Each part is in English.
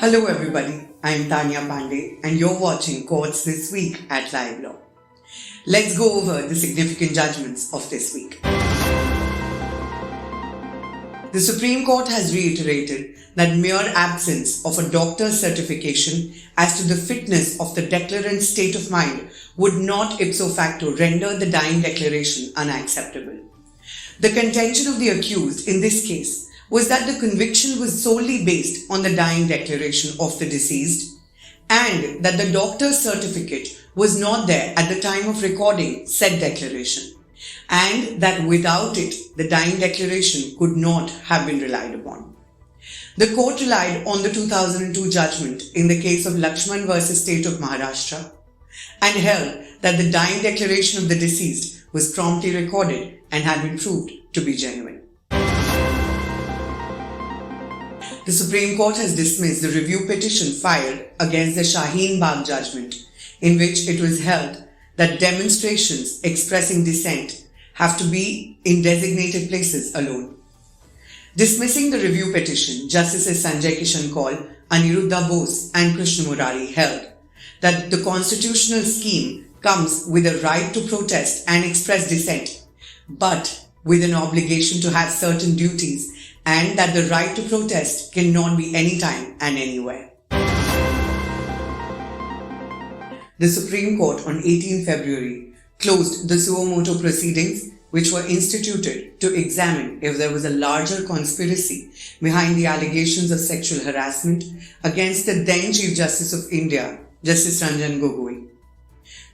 Hello everybody, I am Taniya Pandey and you're watching Courts This Week at LiveLaw. Let's go over the significant judgments of this week. The Supreme Court has reiterated that mere absence of a doctor's certification as to the fitness of the declarant's state of mind would not ipso facto render the dying declaration unacceptable. The contention of the accused in this case was that the conviction was solely based on the dying declaration of the deceased and that the doctor's certificate was not there at the time of recording said declaration and that without it, the dying declaration could not have been relied upon. The court relied on the 2002 judgment in the case of Lakshman versus State of Maharashtra and held that the dying declaration of the deceased was promptly recorded and had been proved to be genuine. The Supreme Court has dismissed the review petition filed against the Shaheen Bagh judgment, in which it was held that demonstrations expressing dissent have to be in designated places alone. Dismissing the review petition, Justices Sanjay Kishan Kaul, Aniruddha Bose and Krishna Murari held that the constitutional scheme comes with a right to protest and express dissent, but with an obligation to have certain duties and that the right to protest cannot be anytime and anywhere. The Supreme Court on 18 February closed the suo motu proceedings which were instituted to examine if there was a larger conspiracy behind the allegations of sexual harassment against the then Chief Justice of India, Justice Ranjan Gogoi.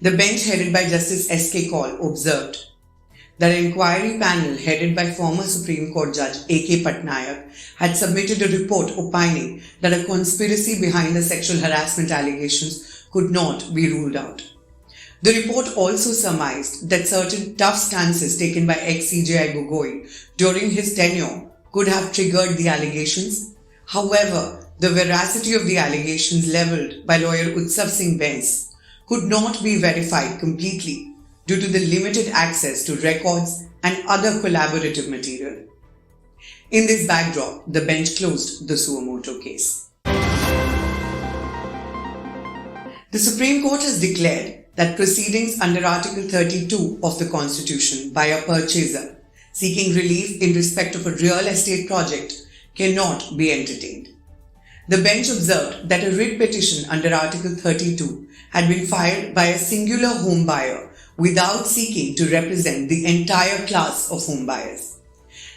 The bench headed by Justice S.K. Kaul observed that an inquiry panel headed by former Supreme Court Judge A.K. Patnaik had submitted a report opining that a conspiracy behind the sexual harassment allegations could not be ruled out. The report also surmised that certain tough stances taken by ex-CJI Gogoi during his tenure could have triggered the allegations. However, the veracity of the allegations levelled by lawyer Utsav Singh Bens could not be verified completely due to the limited access to records and other collaborative material. In this backdrop, the bench closed the suo motu case. The Supreme Court has declared that proceedings under Article 32 of the Constitution by a purchaser seeking relief in respect of a real estate project cannot be entertained. The bench observed that a writ petition under Article 32 had been filed by a singular home buyer without seeking to represent the entire class of home buyers,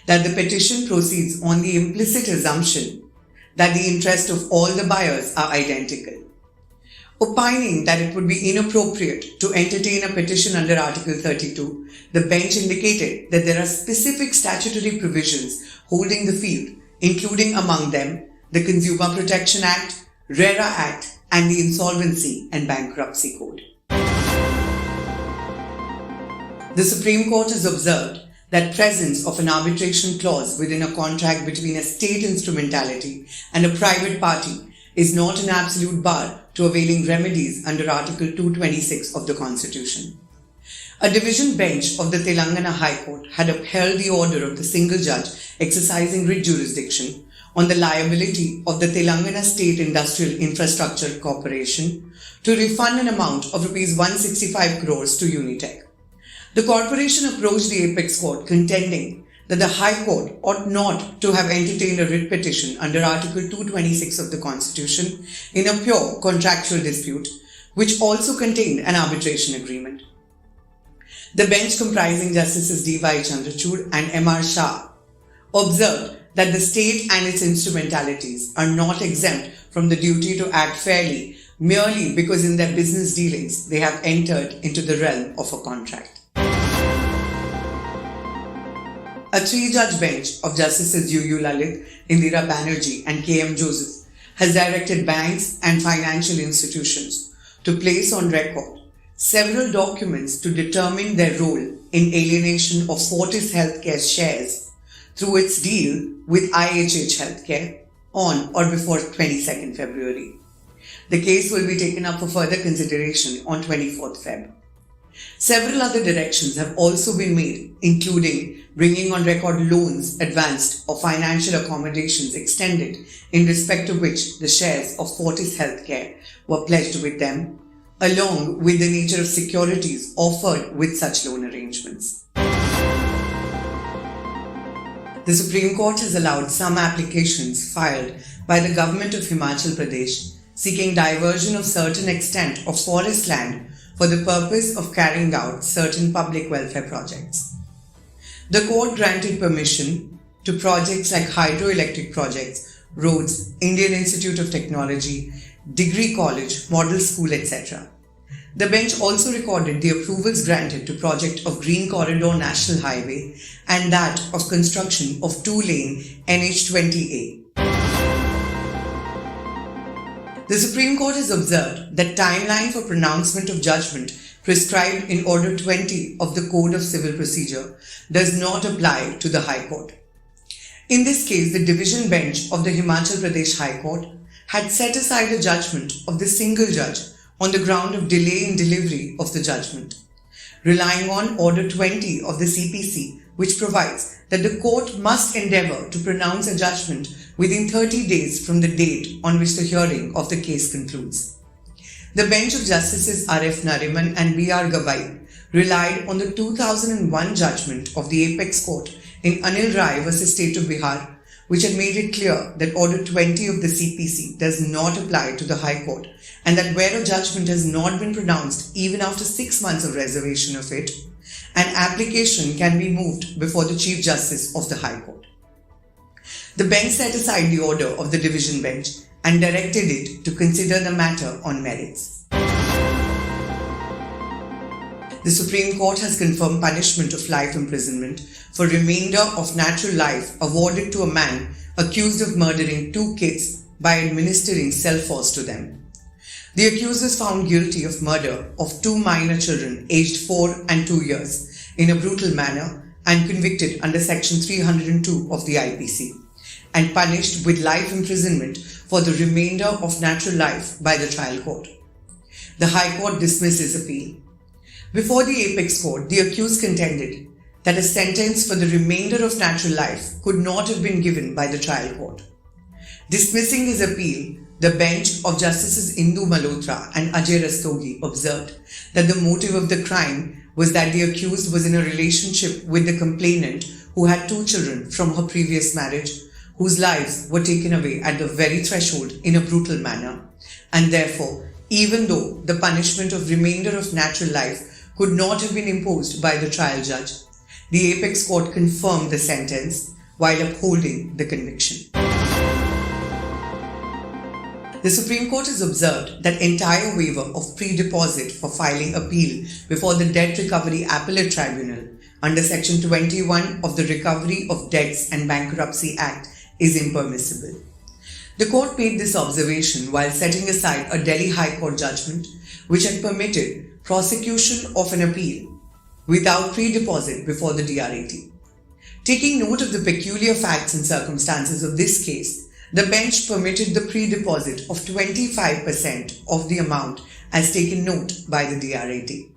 that the petition proceeds on the implicit assumption that the interests of all the buyers are identical. Opining that it would be inappropriate to entertain a petition under Article 32, the bench indicated that there are specific statutory provisions holding the field, including among them the Consumer Protection Act, RERA Act, and the Insolvency and Bankruptcy Code. The Supreme Court has observed that presence of an arbitration clause within a contract between a state instrumentality and a private party is not an absolute bar to availing remedies under Article 226 of the Constitution. A division bench of the Telangana High Court had upheld the order of the single judge exercising writ jurisdiction on the liability of the Telangana State Industrial Infrastructure Corporation to refund an amount of Rs 165 crores to Unitech. The corporation approached the Apex Court contending that the High Court ought not to have entertained a writ petition under Article 226 of the Constitution in a pure contractual dispute, which also contained an arbitration agreement. The bench comprising Justices D.Y. Chandrachud and M.R. Shah observed that the state and its instrumentalities are not exempt from the duty to act fairly merely because in their business dealings they have entered into the realm of a contract. A three-judge bench of Justices U.U. Lalit, Indira Banerjee and K.M. Joseph has directed banks and financial institutions to place on record several documents to determine their role in alienation of Fortis Healthcare's shares through its deal with IHH Healthcare on or before 22nd February. The case will be taken up for further consideration on 24th Feb. Several other directions have also been made, including bringing on record loans advanced or financial accommodations extended in respect to which the shares of Fortis Healthcare were pledged with them, along with the nature of securities offered with such loan arrangements. The Supreme Court has allowed some applications filed by the government of Himachal Pradesh seeking diversion of certain extent of forest land for the purpose of carrying out certain public welfare projects. The court granted permission to projects like hydroelectric projects, roads, Indian Institute of Technology, degree college, model school, etc. The bench also recorded the approvals granted to project of Green Corridor National Highway and that of construction of 2-lane NH20A. The Supreme Court has observed that timeline for pronouncement of judgment prescribed in Order 20 of the Code of Civil Procedure does not apply to the High Court. In this case, the Division Bench of the Himachal Pradesh High Court had set aside a judgment of the single judge on the ground of delay in delivery of the judgment, relying on Order 20 of the CPC, which provides that the court must endeavour to pronounce a judgment within 30 days from the date on which the hearing of the case concludes. The bench of Justices R.F. Nariman and B.R. Gawai relied on the 2001 judgment of the Apex Court in Anil Rai v. State of Bihar, which had made it clear that Order 20 of the CPC does not apply to the High Court, and that where a judgment has not been pronounced even after 6 months of reservation of it, an application can be moved before the Chief Justice of the High Court. The bench set aside the order of the Division Bench and directed it to consider the matter on merits. The Supreme Court has confirmed punishment of life imprisonment for remainder of natural life awarded to a man accused of murdering 2 kids by administering self-force to them. The accused was found guilty of murder of 2 minor children aged 4 and 2 years in a brutal manner and convicted under Section 302 of the IPC and punished with life imprisonment for the remainder of natural life by the trial court. The High Court dismisses appeal. Before the Apex Court, the accused contended that a sentence for the remainder of natural life could not have been given by the trial court. Dismissing his appeal, the bench of Justices Indu Malhotra and Ajay Rastogi observed that the motive of the crime was that the accused was in a relationship with the complainant who had 2 children from her previous marriage, whose lives were taken away at the very threshold in a brutal manner, and therefore, even though the punishment of remainder of natural life could not have been imposed by the trial judge, the Apex Court confirmed the sentence while upholding the conviction. The Supreme Court has observed that entire waiver of pre-deposit for filing appeal before the Debt Recovery Appellate Tribunal under Section 21 of the Recovery of Debts and Bankruptcy Act is impermissible. The court made this observation while setting aside a Delhi High Court judgment which had permitted prosecution of an appeal without pre-deposit before the DRAT. Taking note of the peculiar facts and circumstances of this case, the bench permitted the pre-deposit of 25% of the amount as taken note by the DRAT.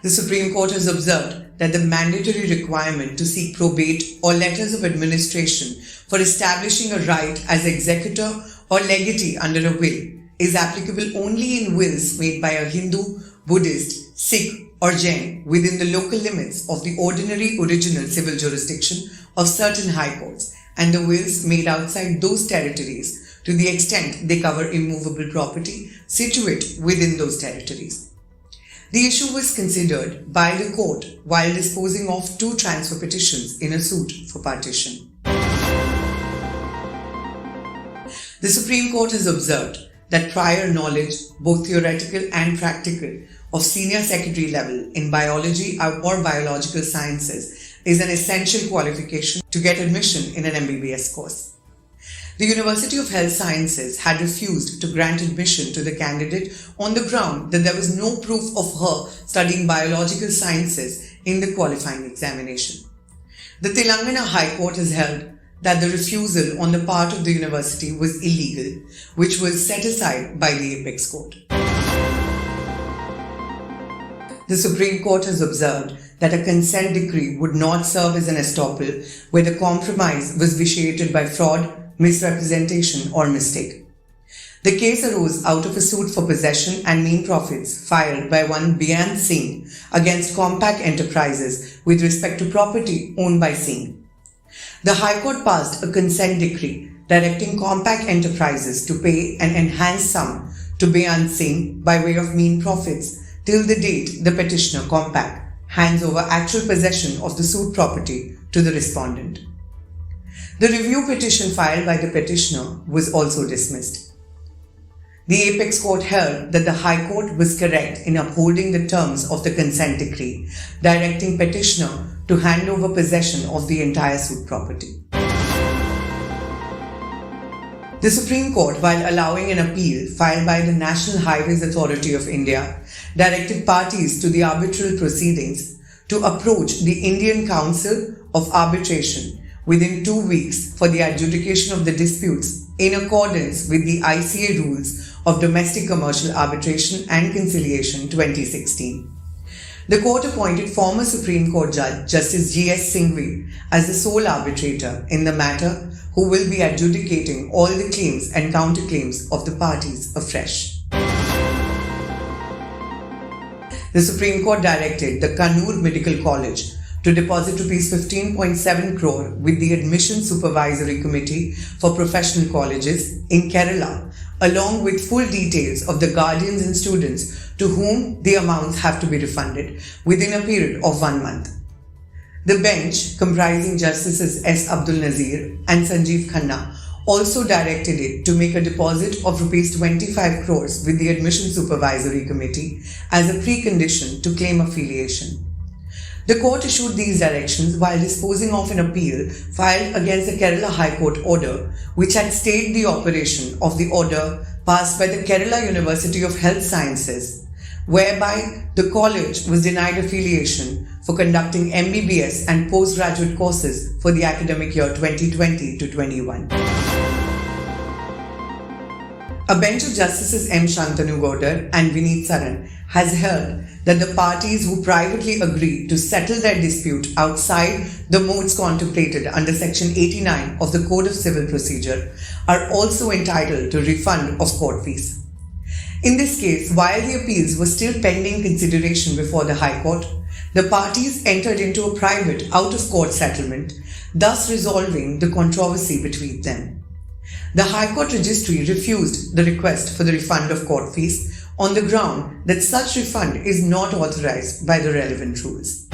The Supreme Court has observed that the mandatory requirement to seek probate or letters of administration for establishing a right as executor or legatee under a will is applicable only in wills made by a Hindu, Buddhist, Sikh or Jain within the local limits of the ordinary original civil jurisdiction of certain high courts, and the wills made outside those territories to the extent they cover immovable property situate within those territories. The issue was considered by the court while disposing of 2 transfer petitions in a suit for partition. The Supreme Court has observed that prior knowledge, both theoretical and practical, of senior secondary level in biology or biological sciences is an essential qualification to get admission in an MBBS course. The University of Health Sciences had refused to grant admission to the candidate on the ground that there was no proof of her studying biological sciences in the qualifying examination. The Telangana High Court has held that the refusal on the part of the university was illegal, which was set aside by the Apex Court. The Supreme Court has observed that a consent decree would not serve as an estoppel where the compromise was vitiated by fraud, misrepresentation, or mistake. The case arose out of a suit for possession and mean profits filed by one Beant Singh against Compaq Enterprises with respect to property owned by Singh. The High Court passed a consent decree directing Compaq Enterprises to pay an enhanced sum to Beant Singh by way of mean profits till the date the petitioner, Compaq, hands over actual possession of the suit property to the respondent. The review petition filed by the petitioner was also dismissed. The Apex Court held that the High Court was correct in upholding the terms of the consent decree, directing petitioner to hand over possession of the entire suit property. The Supreme Court, while allowing an appeal filed by the National Highways Authority of India, directed parties to the arbitral proceedings to approach the Indian Council of Arbitration within 2 weeks for the adjudication of the disputes in accordance with the ICA rules of Domestic Commercial Arbitration and Conciliation 2016. The court appointed former Supreme Court Judge Justice G.S. Singhvi as the sole arbitrator in the matter, who will be adjudicating all the claims and counterclaims of the parties afresh. The Supreme Court directed the Kannur Medical College to deposit Rs 15.7 crore with the Admission Supervisory Committee for Professional Colleges in Kerala, along with full details of the guardians and students to whom the amounts have to be refunded within a period of 1 month. The bench, comprising Justices S. Abdul Nazir and Sanjeev Khanna, also directed it to make a deposit of Rs 25 crores with the Admission Supervisory Committee as a precondition to claim affiliation. The court issued these directions while disposing of an appeal filed against the Kerala High Court order, which had stayed the operation of the order passed by the Kerala University of Health Sciences, whereby the college was denied affiliation for conducting MBBS and postgraduate courses for the academic year 2020 to 21. A bench of Justices M. Shantanu Godar and Vineet Saran has held that the parties who privately agreed to settle their dispute outside the modes contemplated under Section 89 of the Code of Civil Procedure are also entitled to refund of court fees. In this case, while the appeals were still pending consideration before the High Court, the parties entered into a private out-of-court settlement, thus resolving the controversy between them. The High Court Registry refused the request for the refund of court fees on the ground that such refund is not authorized by the relevant rules.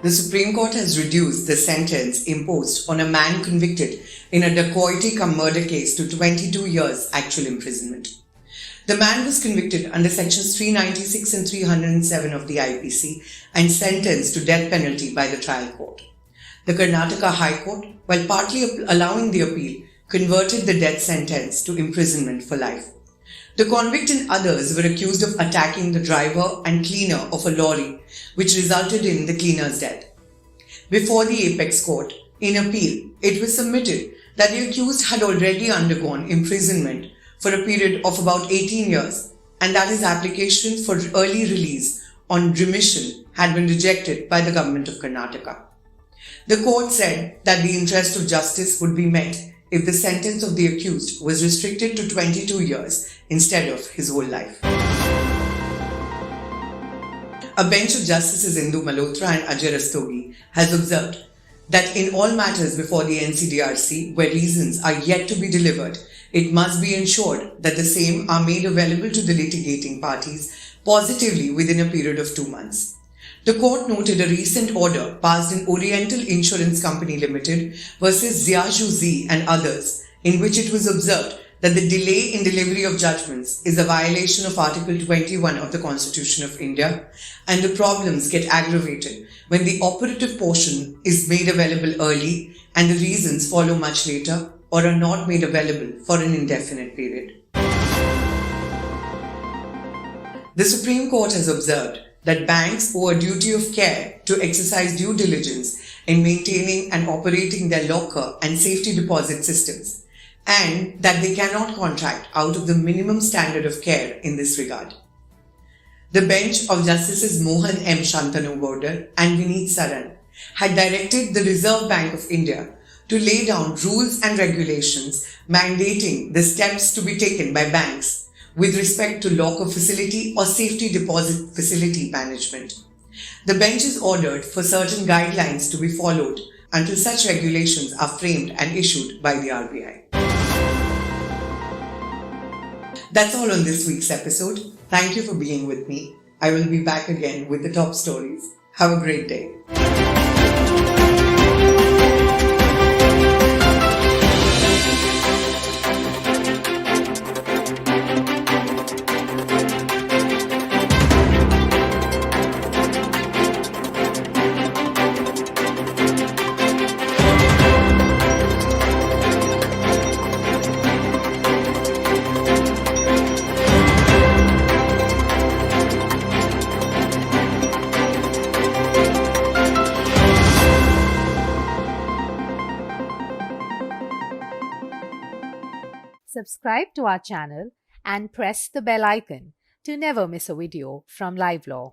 The Supreme Court has reduced the sentence imposed on a man convicted in a dacoity cum murder case to 22 years actual imprisonment. The man was convicted under Sections 396 and 307 of the IPC and sentenced to death penalty by the trial court. The Karnataka High Court, while partly allowing the appeal, converted the death sentence to imprisonment for life. The convict and others were accused of attacking the driver and cleaner of a lorry, which resulted in the cleaner's death. Before the Apex Court, in appeal, it was submitted that the accused had already undergone imprisonment for a period of about 18 years and that his application for early release on remission had been rejected by the government of Karnataka. The court said that the interest of justice would be met if the sentence of the accused was restricted to 22 years instead of his whole life. A bench of Justices Indu Malhotra and Ajay Rastogi has observed that in all matters before the NCDRC where reasons are yet to be delivered, it must be ensured that the same are made available to the litigating parties positively within a period of 2 months. The court noted a recent order passed in Oriental Insurance Company Limited versus Ziaju Z and others, in which it was observed that the delay in delivery of judgments is a violation of Article 21 of the Constitution of India, and the problems get aggravated when the operative portion is made available early and the reasons follow much later or are not made available for an indefinite period. The Supreme Court has observed that banks owe a duty of care to exercise due diligence in maintaining and operating their locker and safety deposit systems, and that they cannot contract out of the minimum standard of care in this regard. The bench of Justices Mohan M. Shantanu and Vineet Saran had directed the Reserve Bank of India to lay down rules and regulations mandating the steps to be taken by banks with respect to locker facility or safety deposit facility management. The bench is ordered for certain guidelines to be followed until such regulations are framed and issued by the RBI. That's all on this week's episode. Thank you for being with me. I will be back again with the top stories. Have a great day. Subscribe to our channel and press the bell icon to never miss a video from LiveLaw.